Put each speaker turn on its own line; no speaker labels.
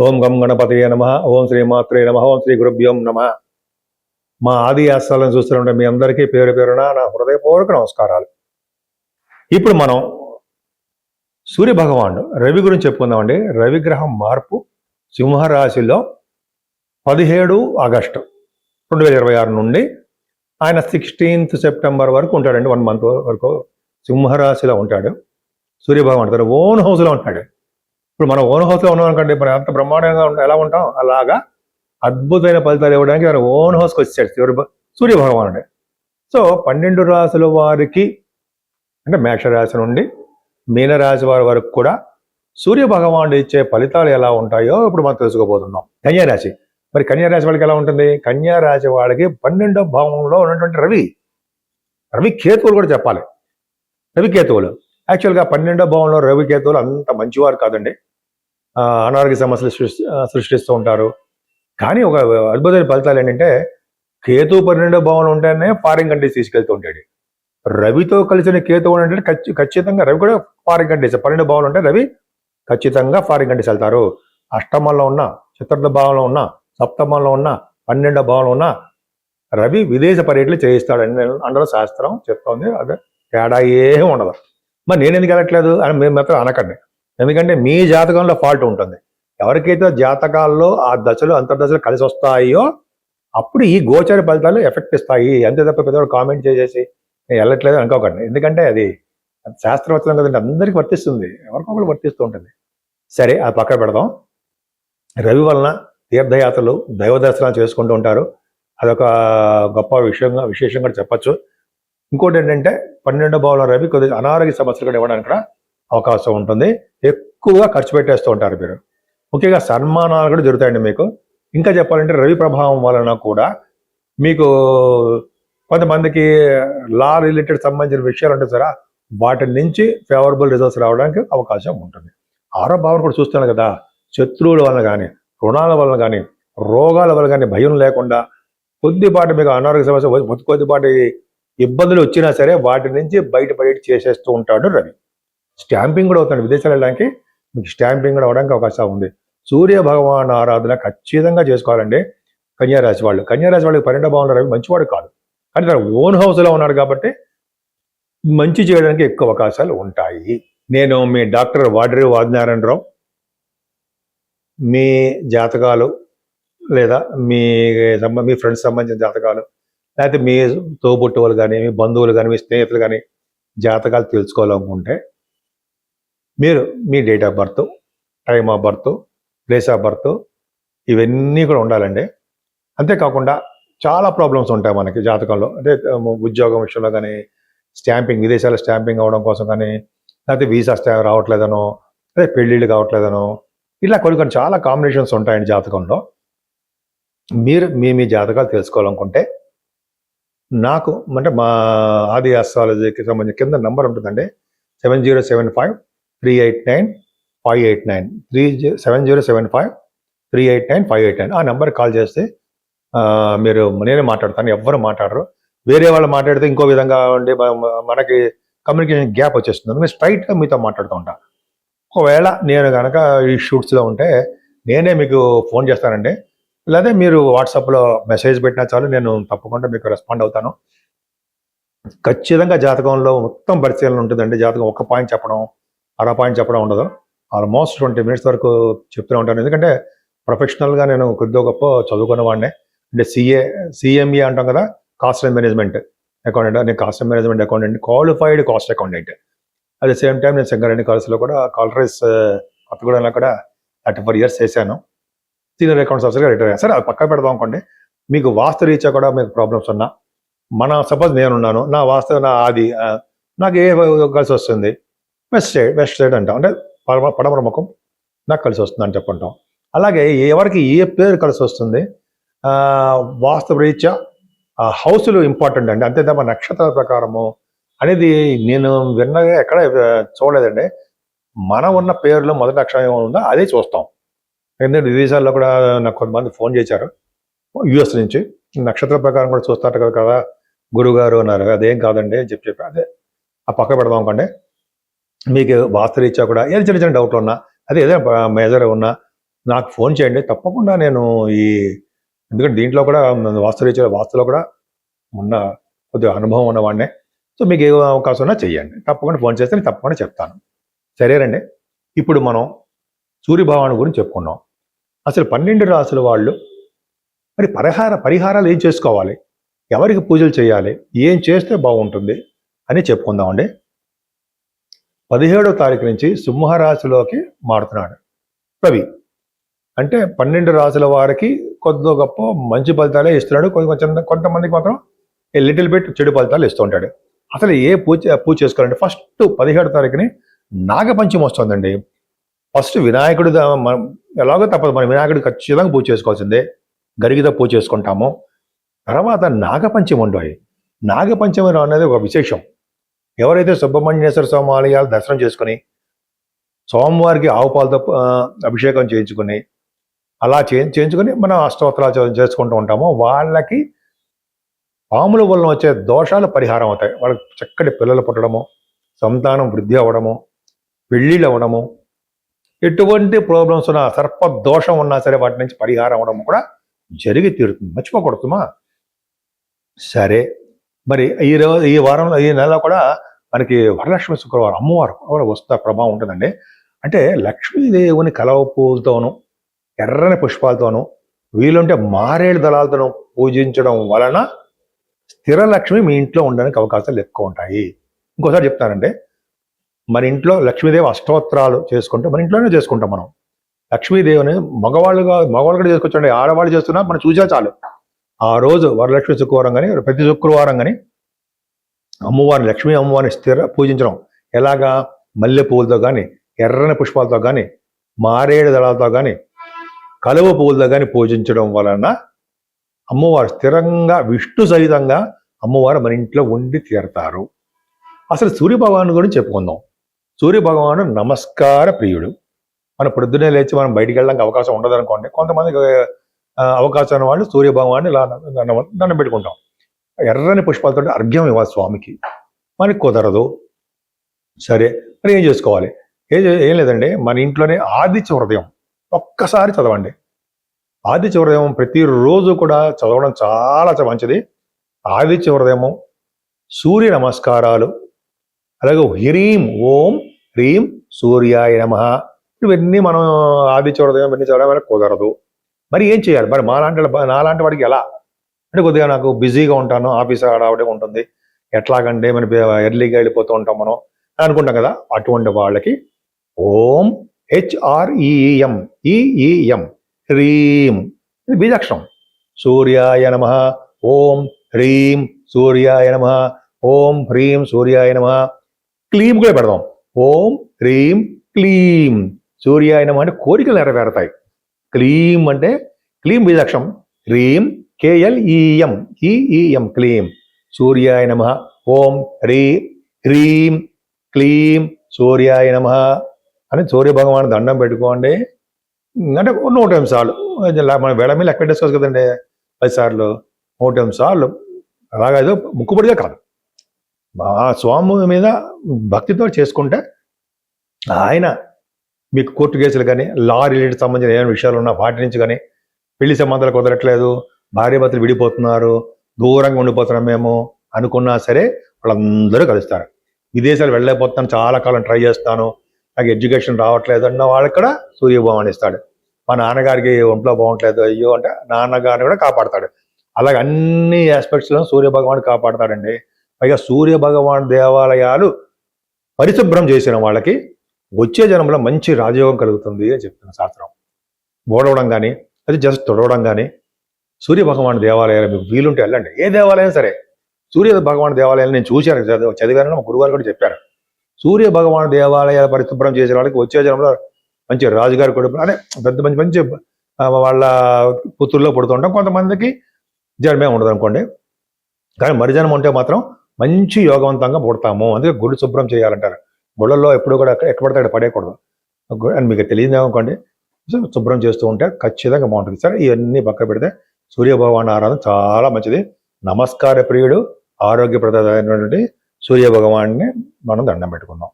ఓం గం గణపతయే నమః. ఓం శ్రీమాత్రే నమః. ఓం శ్రీ గురుభ్యోం నమః. మా ఆది ఆస్థాలను చూస్తున్న మీ అందరికీ పేరు పేరున నా హృదయపూర్వక నమస్కారాలు. ఇప్పుడు మనం సూర్య భగవానుడు రవి గురించి చెప్పుకుందామండి. రవి గ్రహం మార్పు సింహరాశిలో 17 ఆగస్టు 2026 నుండి ఆయన 16th సెప్టెంబర్ వరకు ఉంటాడండి. 1 month వరకు సింహరాశిలో ఉంటాడు. సూర్య భగవానుడు తన ఓన్ హౌస్లో ఉంటాడు. ఇప్పుడు మనం ఓన్ హౌస్లో ఉన్నాం అనుకోండి, మనం ఎంత బ్రహ్మాండంగా ఎలా ఉంటాం అలాగా అద్భుతమైన ఫలితాలు ఇవ్వడానికి మన ఓన్ హౌస్కి వచ్చాడు సూర్య భగవానుడే. సో 12 రాశుల వారికి అంటే మేషరాశి నుండి మీనరాశి వారి వరకు కూడా సూర్య భగవానుడు ఇచ్చే ఫలితాలు ఎలా ఉంటాయో ఇప్పుడు మనం తెలుసుకోబోతున్నాం. కన్యారాశి, మరి కన్యారాశి వాళ్ళకి ఎలా ఉంటుంది? కన్యారాశి వాళ్ళకి 12వ భావంలో ఉన్నటువంటి రవి కేతువులు కూడా చెప్పాలి. రవి కేతువులు యాక్చువల్గా 12వ భావంలో రవి కేతువులు అంత మంచివారు కాదండి. అనారోగ్య సమస్యలు సృష్టిస్తూ ఉంటారు. కానీ ఒక అద్భుతమైన ఫలితాలు ఏంటంటే, కేతు 12వ భావంలో ఉంటేనే ఫారిన్ కంట్రీస్ తీసుకెళ్తూ ఉంటాడు. రవితో కలిసిన కేతు అంటే ఖచ్చితంగా రవి కూడా ఫారిన్ కంట్రీస్. 12వ భావంలో ఉంటే రవి ఖచ్చితంగా ఫారిన్ కంట్రీస్ వెళ్తారు. అష్టమంలో ఉన్న, చతుర్థ భావంలో ఉన్న, సప్తమంలో ఉన్న, 12వ భావంలో ఉన్న రవి విదేశ పర్యటనలు చేయిస్తాడని అందులో శాస్త్రం చెప్తోంది. అదే తేడా ఏం ఉండదు. మరి నేను ఎందుకు వెళ్ళట్లేదు అని మేము మాత్రం అనకండి. ఎందుకంటే మీ జాతకంలో ఫాల్ట్ ఉంటుంది. ఎవరికైతే జాతకాల్లో ఆ దశలు అంతర్దశలు కలిసి వస్తాయో అప్పుడు ఈ గోచర ఫలితాలు ఎఫెక్ట్ ఇస్తాయి. అంతే తప్ప పెద్దవాడు కామెంట్ చేసేసి నేను వెళ్ళట్లేదు అనుకోకండి. ఎందుకంటే అది శాస్త్రవచనం కదండి, అందరికీ వర్తిస్తుంది, ఎవరికొకరు వర్తిస్తూ ఉంటుంది. సరే, అది పక్కన పెడదాం. రవి వలన తీర్థయాత్రలు, దైవ దర్శనాలు చేసుకుంటూ ఉంటారు. అదొక గొప్ప విశేషం కూడా చెప్పచ్చు. ఇంకోటి ఏంటంటే 12వ భావంలో రవి కొద్దిగా అనారోగ్య సమస్యలు కూడా ఇవ్వడానికి కూడా అవకాశం ఉంటుంది. ఎక్కువగా ఖర్చు పెట్టేస్తూ ఉంటారు మీరు. ముఖ్యంగా సన్మానాలు కూడా జరుగుతాయండి మీకు. ఇంకా చెప్పాలంటే రవి ప్రభావం వలన కూడా మీకు కొంతమందికి లా రిలేటెడ్ సంబంధించిన విషయాలు ఉంటాయి సరే, వాటి నుంచి ఫేవరబుల్ రిజల్ట్స్ రావడానికి అవకాశం ఉంటుంది. 6వ భావం కూడా చూస్తున్నాను కదా, శత్రువుల వలన కానీ, రుణాల వలన కానీ, రోగాల వలన కానీ భయం లేకుండా కొద్దిపాటి మీకు అనారోగ్య సమస్య, కొద్దిపాటి ఇబ్బందులు వచ్చినా సరే వాటి నుంచి బయటపడి చేసేస్తూ ఉంటాడు రవి. స్టాంపింగ్ కూడా అవుతాడు. విదేశాలు వెళ్ళడానికి మీకు స్టాంపింగ్ కూడా అవడానికి అవకాశం ఉంది. సూర్య భగవాన్ ఆరాధన ఖచ్చితంగా చేసుకోవాలండి కన్యారాశి వాళ్ళు. కన్యారాశి వాళ్ళకి 12వ భావంలో రవి మంచివాడు కాదు, కానీ తన ఓన్ హౌస్లో ఉన్నాడు కాబట్టి మంచి చేయడానికి ఎక్కువ అవకాశాలు ఉంటాయి. నేను మీ డాక్టర్ వాడ్రి వాదినారాయణరావు. మీ జాతకాలు లేదా మీ ఫ్రెండ్స్ సంబంధించిన జాతకాలు, లేకపోతే మీ తోబుట్టువులు కానీ, మీ బంధువులు కానీ, మీ స్నేహితులు కానీ జాతకాలు తెలుసుకోవాలనుకుంటే మీరు మీ date of birth, time of birth, place of birth ఇవన్నీ కూడా ఉండాలండి. అంతేకాకుండా చాలా ప్రాబ్లమ్స్ ఉంటాయి మనకి జాతకంలో. అంటే ఉద్యోగం విషయంలో కానీ, స్టాంపింగ్, విదేశాల స్టాంపింగ్ అవ్వడం కోసం కానీ, లేకపోతే వీసా రావట్లేదనో, అదే పెళ్ళిళ్ళు కావట్లేదనో, ఇలా కొన్ని చాలా కాంబినేషన్స్ ఉంటాయండి జాతకంలో. మీరు మీ జాతకాలు తెలుసుకోవాలనుకుంటే నాకు అంటే మా ఆది ఆస్ట్రాలజీకి సంబంధించిన కింద నంబర్ ఉంటుందండి, 7075389589 7075389589. ఆ నెంబర్కి కాల్ చేస్తే మీరు నేనే మాట్లాడతాను, ఎవ్వరు మాట్లాడరు. వేరే వాళ్ళు మాట్లాడితే ఇంకో విధంగా ఉండి మనకి కమ్యూనికేషన్ గ్యాప్ వచ్చేస్తుంది. నేను స్ట్రైట్గా మీతో మాట్లాడుతూ ఉంటాను. ఒకవేళ నేను కనుక ఈ షూట్స్లో ఉంటే నేనే మీకు ఫోన్ చేస్తానండి, లేదా మీరు వాట్సాప్లో మెసేజ్ పెట్టినా చాలు, నేను తప్పకుండా మీకు రెస్పాండ్ అవుతాను. ఖచ్చితంగా జాతకంలో మొత్తం పరిశీలన ఉంటుందండి. జాతకం ఒక పాయింట్ చెప్పడం, అర పాయింట్ చెప్పడం ఉండదు. ఆల్మోస్ట్ 20 minutes వరకు చెప్తూనే ఉంటాను. ఎందుకంటే ప్రొఫెషనల్గా నేను కొద్దిగా గొప్ప చదువుకున్న వాడినే. అంటే సిఎంఈ అంటాం కదా, కాస్ట్ అండ్ మేనేజ్మెంట్ అకౌంటెంట్. నేను cost and management accountant, qualified cost accountant. At the same time నేను సింగరేణి కాలేజ్లో కూడా కాలరీస్ కొత్తగూడెంలో కూడా 34 years చేశాను. సీనియర్ అకౌంట్స్ ఆఫీసర్గా రిటైర్ అయ్యాను. సరే, అది పక్క పెడదాం అనుకోండి. మీకు వాస్తు రీత్యా కూడా మీకు ప్రాబ్లమ్స్ ఉన్నా, సపోజ్ నేనున్నాను, నా వాస్తు ఆది నాకు ఏ కలిసి వస్తుంది, వెస్ట్ సైడ్ అంటాం, అంటే పడమర ముఖం నాకు కలిసి వస్తుంది అని చెప్పుకుంటాం. అలాగే ఎవరికి ఏ పేరు కలిసి వస్తుంది, వాస్తు రీత్యా హౌస్లు ఇంపార్టెంట్ అండి. అంతే తప్ప నక్షత్రాల ప్రకారము అనేది నేను విన్నగా ఎక్కడ చూడలేదండి. మనం ఉన్న పేరులో మొదటి అక్షరం ఏముందో అదే చూస్తాం. ఎందుకంటే విదేశాల్లో కూడా నాకు కొంతమంది ఫోన్ చేశారు యుఎస్ నుంచి, నక్షత్ర ప్రకారం కూడా చూస్తారు కదా గురుగారు అన్నారు. అదేం కాదండి అని చెప్పి అదే ఆ పక్క పెడదాం అనుకోండి. మీకు వాస్తు రీత్యా కూడా ఏదో చిన్న డౌట్లు ఉన్నా, అదే ఏదైనా మేజర్ ఉన్నా నాకు ఫోన్ చేయండి, తప్పకుండా నేను ఎందుకంటే దీంట్లో కూడా వాస్తులో కూడా ఉన్న కొద్దిగా అనుభవం ఉన్నవాడినే. సో మీకు ఏ అవకాశం ఉన్నా చెయ్యండి, తప్పకుండా ఫోన్ చేస్తే నేను తప్పకుండా చెప్తాను. సరేనండి. ఇప్పుడు మనం సూర్యభగవాను గురించి చెప్పుకున్నాం. అసలు 12 రాసుల వాళ్ళు మరి పరిహారాలు ఏం చేసుకోవాలి, ఎవరికి పూజలు చేయాలి, ఏం చేస్తే బాగుంటుంది అని చెప్పుకుందామండి. 17వ తారీఖు నుంచి సింహరాశిలోకి మారుతున్నాడు రవి. అంటే 12 రాసుల వారికి కొద్ది గొప్ప మంచి ఫలితాలే ఇస్తున్నాడు, కొంతమందికి మాత్రం లిటిల్ బిట్ చెడు ఫలితాలు ఇస్తూ ఉంటాడు. అసలు ఏ పూజ చేసుకోవాలంటే ఫస్ట్ 17వ తారీఖుని నాగపంచమి వస్తుందండి. ఫస్ట్ వినాయకుడు ఎలాగో తప్పదు, మన వినాయకుడు ఖచ్చితంగా పూజ చేసుకోవాల్సిందే, గరిగితో పూజ చేసుకుంటాము. తర్వాత నాగపంచమి ఉంటాయి. నాగపంచమి అనేది ఒక విశేషం. ఎవరైతే సుబ్రహ్మణ్యేశ్వర స్వామి ఆలయాలు దర్శనం చేసుకుని సోమవారికి ఆవు పాలతో అభిషేకం చేయించుకుని అలా చేయించుకొని మనం అష్టోత్తరాలు చేసుకుంటూ ఉంటామో వాళ్ళకి పాముల వలన వచ్చే దోషాలు పరిహారం అవుతాయి. వాళ్ళకి చక్కటి పిల్లలు పుట్టడము, సంతానం వృద్ధి అవ్వడము, పెళ్ళిళ్ళు అవ్వడము, ఎటువంటి ప్రాబ్లమ్స్ ఉన్నా, సర్ప దోషం ఉన్నా సరే వాటి నుంచి పరిహారం అవ్వడం కూడా జరిగి తీరుతుంది. మర్చిపోకూడదుమా? సరే, మరి ఈ వారంలో ఈ నెల కూడా మనకి వరలక్ష్మి శుక్రవారం అమ్మవారు వస్తా ప్రభావం ఉంటుందండి. అంటే లక్ష్మీదేవుని కలవ పూలతోనూ ఎర్రని పుష్పాలతోనూ వీలుంటే మారేడు దళాలతోనూ పూజించడం వలన స్థిర లక్ష్మి మీ ఇంట్లో ఉండడానికి అవకాశాలు ఎక్కువ ఉంటాయి. ఇంకోసారి చెప్తానంటే, మన ఇంట్లో లక్ష్మీదేవి అష్టోత్తరాలు చేసుకుంటే మన ఇంట్లోనే చేసుకుంటాం. మనం లక్ష్మీదేవిని మగవాళ్ళు కూడా చేసుకొచ్చండి, ఆడవాళ్ళు చేస్తున్నా మనం చూసా చాలు. ఆ రోజు వరలక్ష్మి శుక్రవారం కానీ ప్రతి శుక్రవారం కానీ అమ్మవారిని, లక్ష్మీ అమ్మవారిని పూజించడం ఎలాగా, మల్లె పువ్వులతో కానీ, ఎర్రని పుష్పాలతో కానీ, మారేడు దళాలతో కానీ, కలువ పువ్వులతో కానీ పూజించడం వలన అమ్మవారు స్థిరంగా విష్ణు సహితంగా అమ్మవారు మన ఇంట్లో ఉండి తీరతారు. అసలు సూర్యభగవాను గురించి చెప్పుకుందాం. సూర్యభగవాను నమస్కార ప్రియుడు. మనం పొద్దున్నే లేచి మనం బయటికి వెళ్ళడానికి అవకాశం ఉండదు అనుకోండి, కొంతమందికి అవకాశం వాళ్ళు సూర్యభగవాన్ని ఇలా దండం పెట్టుకుంటాం. ఎర్రని పుష్పాలతో అర్ఘ్యం ఇవ్వాలి స్వామికి, మనకి కుదరదు. సరే, మరి ఏం చేసుకోవాలి? ఏం లేదండి, మన ఇంట్లోనే ఆదిత్య హృదయం ఒక్కసారి చదవండి. ఆదిత్య హృదయం ప్రతిరోజు కూడా చదవడం చాలా మంచిది. ఆదిత్య హృదయము, సూర్య నమస్కారాలు, అలాగే హ్రీం ఓం హ్రీం సూర్యాయ నమః, ఇవన్నీ మనం ఆదిత్య హృదయం ఇవన్నీ చదవడం కుదరదు. మరి ఏం చేయాలి? మరి నాలాంటి వాడికి ఎలా అంటే, కొద్దిగా నాకు బిజీగా ఉంటాను, ఆఫీస్ ఆడవడే ఉంటుంది, ఎట్లాగంటే మనం ఎర్లీగా వెళ్ళిపోతూ ఉంటాం మనం అనుకుంటాం కదా. అటువంటి వాళ్ళకి ఓం HREEM హ్రీం, ఇది బీజాక్షరం. సూర్యాయ నమః, ఓం హ్రీం సూర్యాయ నమః, ఓం హ్రీం సూర్యాయ నమః. క్లీం కూడా పెడదాం, ఓం హ్రీం క్లీం సూర్యాయ నమః అంటే కోరికలు నెరవేరుతాయి. క్లీం అంటే క్లీం బీజాక్షరం, హ్రీం KLEM క్లీం సూర్యాయ నమః, ఓం హ్రీం క్లీం సూర్యాయ నమః అని సూర్య భగవాన్ దండం పెట్టుకోండి. అంటే 100 సార్లు, మన వేళ మీద లెక్క పెట్టేసుకోవచ్చు కదండి, 10 సార్లు 100 సార్లు. అలాగా ఏదో ముక్కుబడిగా కాదు, ఆ స్వామి మీద భక్తితో చేసుకుంటే ఆయన మీకు కోర్టు కేసులు కానీ, లా రిలేటెడ్ సంబంధించిన ఏమైనా విషయాలు ఉన్నా వాటి నుంచి కానీ, పెళ్లి సంబంధాలు కుదరట్లేదు, భార్యాభర్తలు విడిపోతున్నారు, దూరంగా ఉండిపోతున్నాం మేము అనుకున్నా సరే వాళ్ళందరూ కలుస్తారు. విదేశాలు వెళ్ళలేకపోతున్నాను, చాలా కాలం ట్రై చేస్తాను, నాకు ఎడ్యుకేషన్ రావట్లేదు అన్న వాళ్ళకి కూడా సూర్యభగవాన్ ఇస్తాడు. మా నాన్నగారికి ఒంట్లో బాగుంటలేదు అయ్యో అంటే నాన్నగారిని కూడా కాపాడతాడు. అలాగే అన్ని ఆస్పెక్ట్స్లో సూర్యభగవాన్ కాపాడతాడండి. పైగా సూర్యభగవాన్ దేవాలయాలు పరిశుభ్రం చేసిన వాళ్ళకి వచ్చే జన్మలో మంచి రాజయోగం కలుగుతుంది అని చెప్తున్న శాస్త్రం. ఓడవడం కానీ, అది జస్ట్ తొడవడం కానీ, సూర్యభగవాన్ దేవాలయాలు మీకు వీలుంటే వెళ్ళండి. ఏ దేవాలయం సరే, సూర్య భగవాన్ దేవాలయాలు నేను చూశాను, చదివాను, మా గురుగారు కూడా చెప్పారు. సూర్య భగవాన్ దేవాలయాలు పరిశుభ్రం చేసిన వాళ్ళకి వచ్చే జన్మలో మంచి రాజుగారి కొడుకు అదే మంచి వాళ్ళ పుత్రుల్లో పుడుతుంటాం. కొంతమందికి జన్మే ఉండదు అనుకోండి, కానీ మరిజన్మ ఉంటే మాత్రం మంచి యోగవంతంగా పుడతాము. అందుకే గుడి శుభ్రం చేయాలంటారు. గుళ్ళల్లో ఎప్పుడు కూడా ఎక్కడ పడితే అక్కడ పడేయకూడదు అని మీకు తెలియదు అనుకోండి. శుభ్రం చేస్తూ ఉంటే ఖచ్చితంగా బాగుంటుంది. సరే, ఇవన్నీ పక్క పెడితే సూర్యభగవాన్ ఆరాధన చాలా మంచిది. నమస్కార ప్రియుడు, ఆరోగ్యప్రదమైనటువంటి సూర్యభగవాన్ని మనం దండం పెట్టుకుందాం.